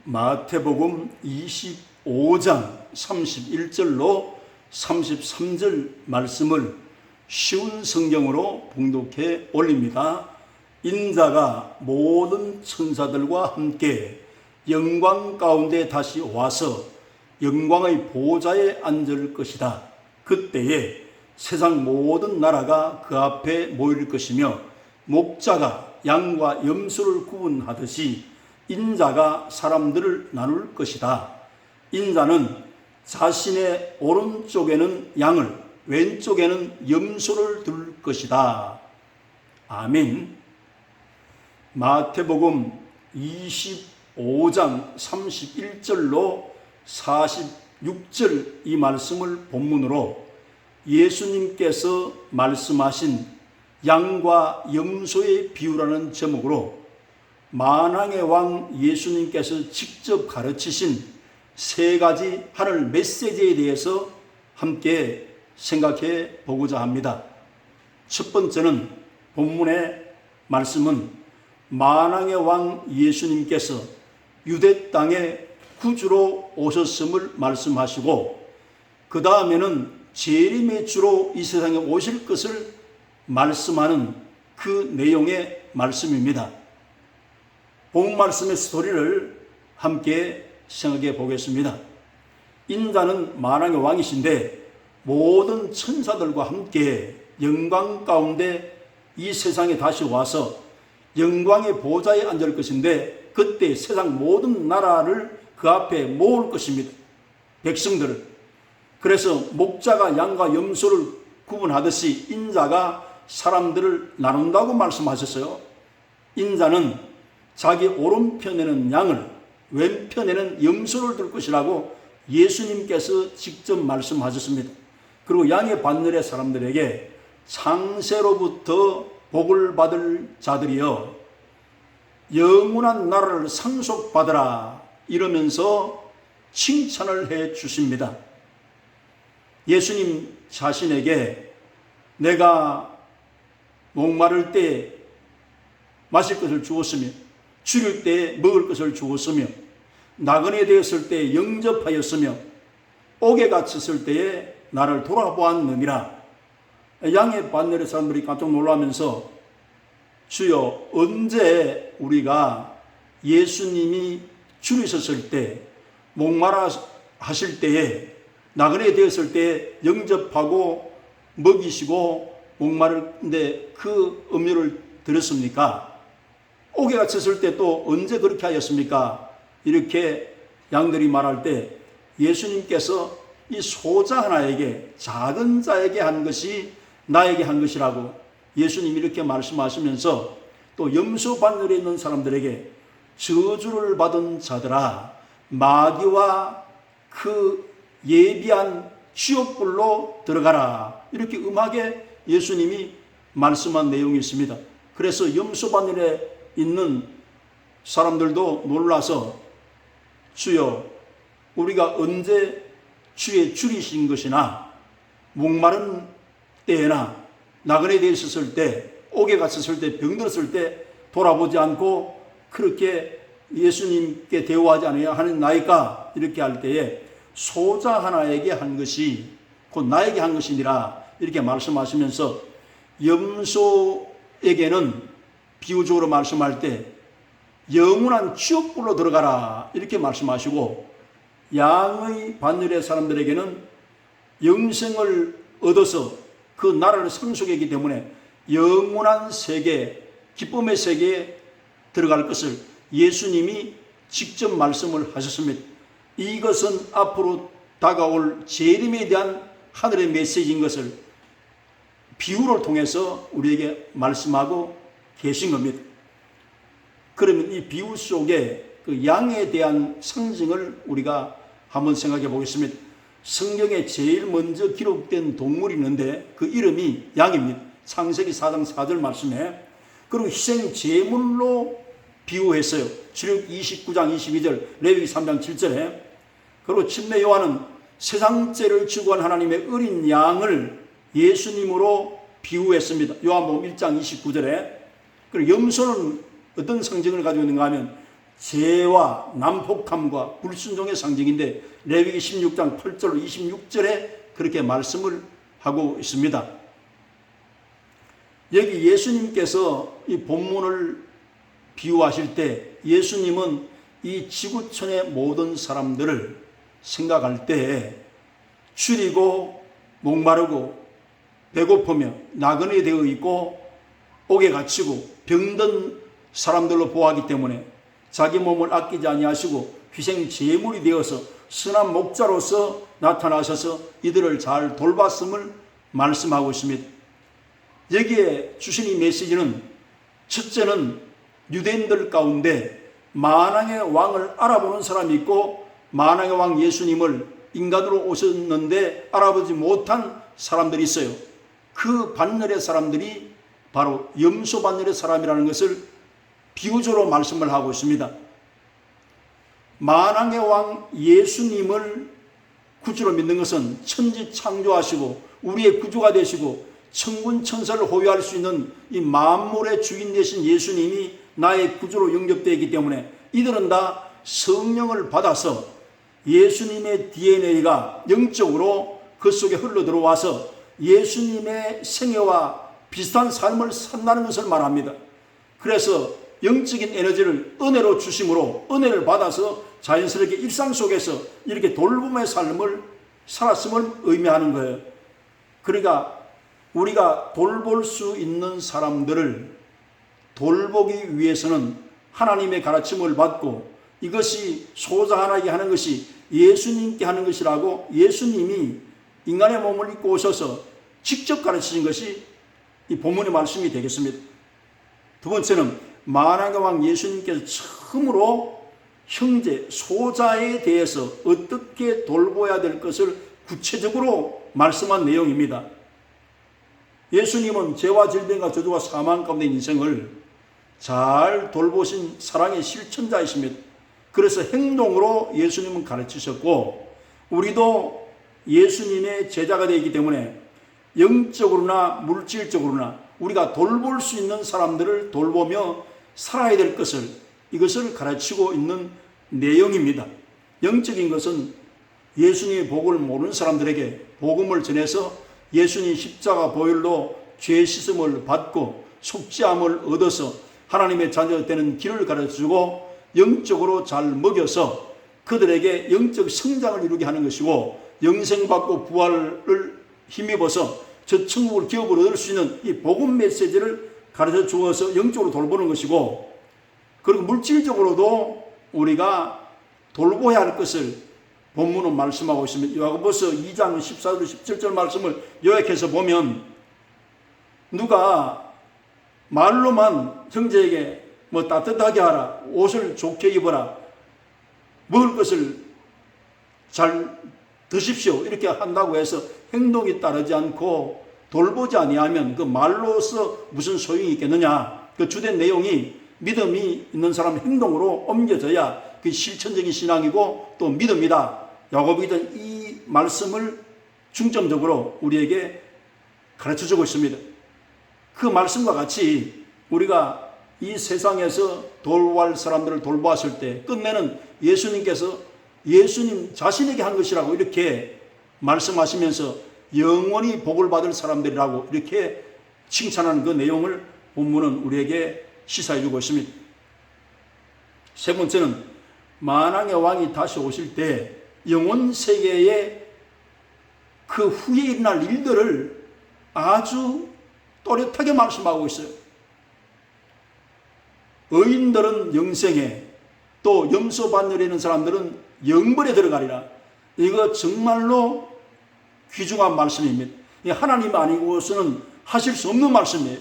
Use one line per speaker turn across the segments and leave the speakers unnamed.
마태복음 25장 31절로 33절 말씀을 쉬운 성경으로 봉독해 올립니다. 인자가 모든 천사들과 함께 영광 가운데 다시 와서 영광의 보좌에 앉을 것이다. 그때에 세상 모든 나라가 그 앞에 모일 것이며 목자가 양과 염소를 구분하듯이 인자가 사람들을 나눌 것이다. 인자는 자신의 오른쪽에는 양을, 왼쪽에는 염소를 둘 것이다. 아멘. 마태복음 25장 31절로 46절 이 말씀을 본문으로 예수님께서 말씀하신 양과 염소의 비유라는 제목으로 만왕의 왕 예수님께서 직접 가르치신 세 가지 하늘 메시지에 대해서 함께 생각해 보고자 합니다. 첫 번째는 본문의 말씀은 만왕의 왕 예수님께서 유대 땅에 구주로 오셨음을 말씀하시고 그 다음에는 재림의 주로 이 세상에 오실 것을 말씀하는 그 내용의 말씀입니다. 본 말씀의 스토리를 함께 생각해 보겠습니다. 인자는 만왕의 왕이신데 모든 천사들과 함께 영광 가운데 이 세상에 다시 와서 영광의 보좌에 앉을 것인데 그때 세상 모든 나라를 그 앞에 모을 것입니다. 백성들을. 그래서 목자가 양과 염소를 구분하듯이 인자가 사람들을 나눈다고 말씀하셨어요. 인자는 자기 오른편에는 양을, 왼편에는 염소를 둘 것이라고 예수님께서 직접 말씀하셨습니다. 그리고 양의 반열의 사람들에게 창세로부터 복을 받을 자들이여 영원한 나라를 상속받으라 이러면서 칭찬을 해 주십니다. 예수님 자신에게 내가 목마를 때 마실 것을 주었으며 줄일 때 먹을 것을 주었으며 나그네 되었을 때 영접하였으며 옥에 갇혔을 때에 나를 돌아보았느니라. 양의 반열의 사람들이 깜짝 놀라면서 주여 언제 우리가 예수님이 줄이셨을 때 목마라 하실 때에 나그네 되었을 때 영접하고 먹이시고 목마른데 그 음료를 드렸습니까? 옥에 갇혔을 때 또 언제 그렇게 하였습니까? 이렇게 양들이 말할 때 예수님께서 이 소자 하나에게 작은 자에게 한 것이 나에게 한 것이라고 예수님이 이렇게 말씀하시면서 또 염소 반열에 있는 사람들에게 저주를 받은 자들아 마귀와 그 예비한 지옥불로 들어가라 이렇게 음하게 예수님이 말씀한 내용이 있습니다. 그래서 염소 반열에 있는 사람들도 놀라서 주여 우리가 언제 주의 줄이신 것이나 목마른 때나 나그네 되어 있었을 때 옥에 갇혔을 때 병들었을 때 돌아보지 않고 그렇게 예수님께 대우하지 않아야 하는 나이까 이렇게 할 때에 소자 하나에게 한 것이 곧 나에게 한 것이니라 이렇게 말씀하시면서 염소에게는 비유적으로 말씀할 때 영원한 지옥불로 들어가라 이렇게 말씀하시고 양의 반열의 사람들에게는 영생을 얻어서 그 나라를 상속했기 때문에 영원한 세계, 기쁨의 세계에 들어갈 것을 예수님이 직접 말씀을 하셨습니다. 이것은 앞으로 다가올 재림에 대한 하늘의 메시지인 것을 비유를 통해서 우리에게 말씀하고 계신 겁니다. 그러면 이 비유 속에 그 양에 대한 상징을 우리가 한번 생각해 보겠습니다. 성경에 제일 먼저 기록된 동물이 있는데 그 이름이 양입니다. 창세기 4장 4절 말씀에. 그리고 희생 제물로 비유했어요. 출애굽 29장 22절, 레위기 3장 7절에. 그리고 침례 요한은 세상 죄를 지고 한 하나님의 어린 양을 예수님으로 비유했습니다. 요한복음 1장 29절에. 그리고 염소는 어떤 상징을 가지고 있는가 하면 죄와 난폭함과 불순종의 상징인데 레위기 16장 8절 26절에 그렇게 말씀을 하고 있습니다. 여기 예수님께서 이 본문을 비유하실 때 예수님은 이 지구촌의 모든 사람들을 생각할 때 줄이고 목마르고 배고프며 나그네 되어 있고 옥에 갇히고 병든 사람들로 보았기 때문에 자기 몸을 아끼지 아니하시고 희생 제물이 되어서 선한 목자로서 나타나셔서 이들을 잘 돌봤음을 말씀하고 있습니다. 여기에 주신 이 메시지는 첫째는 유대인들 가운데 만왕의 왕을 알아보는 사람이 있고 만왕의 왕 예수님을 인간으로 오셨는데 알아보지 못한 사람들이 있어요. 그 반열의 사람들이 바로 염소 반열의 사람이라는 것을 비유적으로 말씀을 하고 있습니다. 만왕의 왕 예수님을 구주로 믿는 것은 천지 창조하시고 우리의 구주가 되시고 천군 천사를 호위할 수 있는 이 만물의 주인 되신 예수님이 나의 구주로 영접되기 때문에 이들은 다 성령을 받아서 예수님의 DNA가 영적으로 그 속에 흘러 들어와서 예수님의 생애와 비슷한 삶을 산다는 것을 말합니다. 그래서 영적인 에너지를 은혜로 주심으로 은혜를 받아서 자연스럽게 일상 속에서 이렇게 돌봄의 삶을 살았음을 의미하는 거예요. 그러니까 우리가 돌볼 수 있는 사람들을 돌보기 위해서는 하나님의 가르침을 받고 이것이 소자하나게 하는 것이 예수님께 하는 것이라고 예수님이 인간의 몸을 입고 오셔서 직접 가르치신 것이 이 본문의 말씀이 되겠습니다. 두 번째는 만왕의 왕 예수님께서 처음으로 형제, 소자에 대해서 어떻게 돌봐야 될 것을 구체적으로 말씀한 내용입니다. 예수님은 죄와 질병과 저주와 사망 가운데 인생을 잘 돌보신 사랑의 실천자이십니다. 그래서 행동으로 예수님은 가르치셨고 우리도 예수님의 제자가 되기 때문에 영적으로나 물질적으로나 우리가 돌볼 수 있는 사람들을 돌보며 살아야 될 것을 이것을 가르치고 있는 내용입니다. 영적인 것은 예수님의 복을 모르는 사람들에게 복음을 전해서 예수님 십자가 보혈로 죄 씻음을 받고 속죄함을 얻어서 하나님의 자녀가 되는 길을 가르쳐주고 영적으로 잘 먹여서 그들에게 영적 성장을 이루게 하는 것이고 영생받고 부활을 힘입어서 저 천국을 기업으로 얻을 수 있는 이 복음 메시지를 가르쳐 주어서 영적으로 돌보는 것이고 그리고 물질적으로도 우리가 돌보아야 할 것을 본문은 말씀하고 있습니다. 야고보서 2장 14절 17절 말씀을 요약해서 보면 누가 말로만 형제에게 뭐 따뜻하게 하라, 옷을 좋게 입어라, 먹을 것을 잘 드십시오 이렇게 한다고 해서 행동이 따르지 않고 돌보지 아니하면 그 말로서 무슨 소용이 있겠느냐. 그 주된 내용이 믿음이 있는 사람 행동으로 옮겨져야 그 실천적인 신앙이고 또 믿음이다. 야고보는 이 말씀을 중점적으로 우리에게 가르쳐주고 있습니다. 그 말씀과 같이 우리가 이 세상에서 돌보아야 할 사람들을 돌보았을 때 끝내는 예수님께서 예수님 자신에게 한 것이라고 이렇게 말씀하시면서 영원히 복을 받을 사람들이라고 이렇게 칭찬하는 그 내용을 본문은 우리에게 시사해 주고 있습니다. 세 번째는 만왕의 왕이 다시 오실 때 영혼 세계의 그 후에 일어날 일들을 아주 또렷하게 말씀하고 있어요. 의인들은 영생에 또 염소 반열에 있는 사람들은 영벌에 들어가리라. 이거 정말로 귀중한 말씀입니다. 하나님 아니고서는 하실 수 없는 말씀이에요.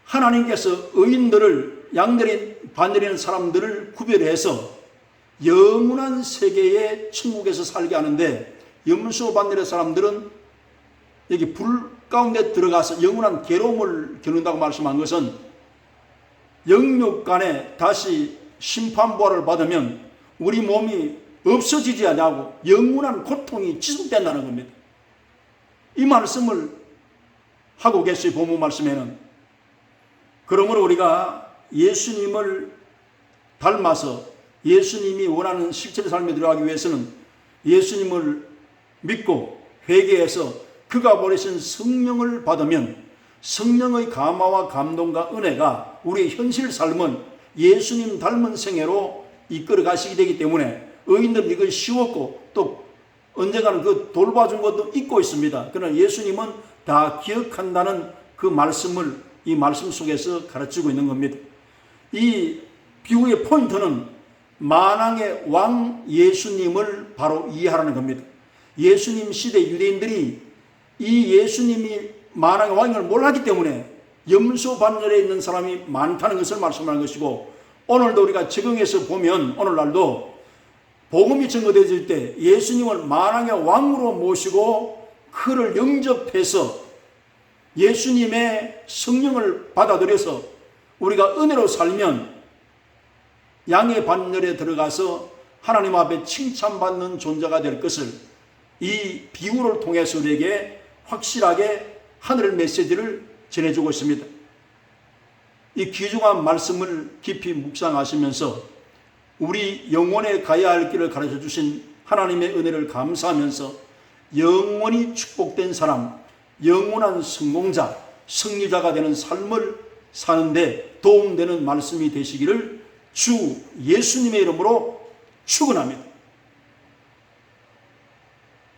하나님께서 의인들을 양들이 반열에 있는 사람들을 구별해서 영원한 세계의 천국에서 살게 하는데 염소 반열의 사람들은 여기 불 가운데 들어가서 영원한 괴로움을 겪는다고 말씀한 것은 영육간에 다시 심판부활을 받으면 우리 몸이 없어지지 않냐고 영원한 고통이 지속된다는 겁니다. 이 말씀을 하고 계시의 본문 말씀에는 그러므로 우리가 예수님을 닮아서 예수님이 원하는 실천의 삶에 들어가기 위해서는 예수님을 믿고 회개해서 그가 보내신 성령을 받으면 성령의 감화와 감동과 은혜가 우리의 현실 삶은 예수님 닮은 생애로 이끌어 가시게 되기 때문에 의인들은 이걸 쉬웠고 또 언젠가는 그 돌봐준 것도 잊고 있습니다. 그러나 예수님은 다 기억한다는 그 말씀을 이 말씀 속에서 가르치고 있는 겁니다. 이 비유의 포인트는 만왕의 왕 예수님을 바로 이해하라는 겁니다. 예수님 시대 유대인들이 이 예수님이 만왕의 왕을 몰랐기 때문에 염소 반열에 있는 사람이 많다는 것을 말씀하는 것이고, 오늘도 우리가 적용해서 보면 오늘날도 복음이 증거되어질 때 예수님을 만왕의 왕으로 모시고 그를 영접해서 예수님의 성령을 받아들여서 우리가 은혜로 살면 양의 반열에 들어가서 하나님 앞에 칭찬받는 존재가 될 것을 이 비유를 통해서 우리에게 확실하게 하늘의 메시지를 전해주고 있습니다. 이 귀중한 말씀을 깊이 묵상하시면서 우리 영혼에 가야 할 길을 가르쳐 주신 하나님의 은혜를 감사하면서 영원히 축복된 사람, 영원한 성공자, 승리자가 되는 삶을 사는데 도움되는 말씀이 되시기를 주 예수님의 이름으로 축원합니다.